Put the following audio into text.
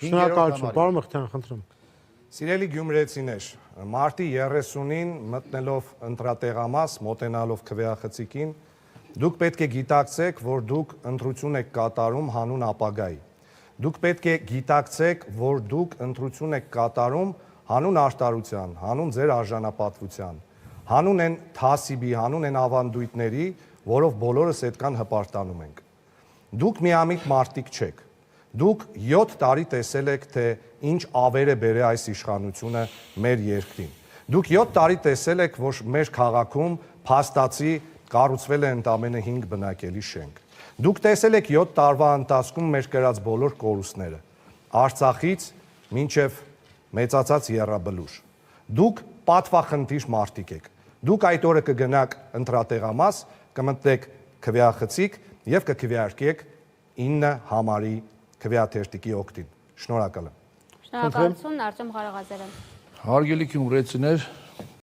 Շնորհակալություն, պարոն Մխիթարյան, խնդրում։ Սիրելի գյումրեցիներ, մարտի 30-ին մտնելով ընտրատեղամաս, մոտենալով քվեախցիկին, դուք պետք է գիտակցեք, որ դուք ընտրություն եք կատարում հանուն ապագայի։ Դուք պետք է գիտակցեք, որ դուք ընտրություն եք կատարում հանուն արտարության, հանուն ձեր արժանապատվության, հանուն են թասիբի, հանուն են ավանդույթների, որով բոլորս այդքան հպարտանում ենք։ Դուք միամիտ մարդիկ չեք։ Դուք 7 տարի տեսել եք, թե ինչ ավեր է բերել այս իշխանությունը մեր երկրին։ Դուք 7 տարի տեսել եք, որ մեր քաղաքում փաստացի կառուցվել է ընդամենը 5 բնակելի շենք։ Դուք տեսել եք 7 տարվա ընթացքում մեր կրած բոլոր կորուստները, Արցախից մինչև մեծացած Եռաբլուր։ Դուք պատվախնդիր մարդիկ եք։ Դուք այդ օրը կգնաք ընտրատեղամաս, կմտնեք քվեախցիկ եւ կքվեարկեք 9 համարի քվեաթերթիկի օգտին։ Շնորհակալ եմ։ Շնորհակալություն, Արտем Ղարաղազարյան։ Հարգելի գյումրեցիներ,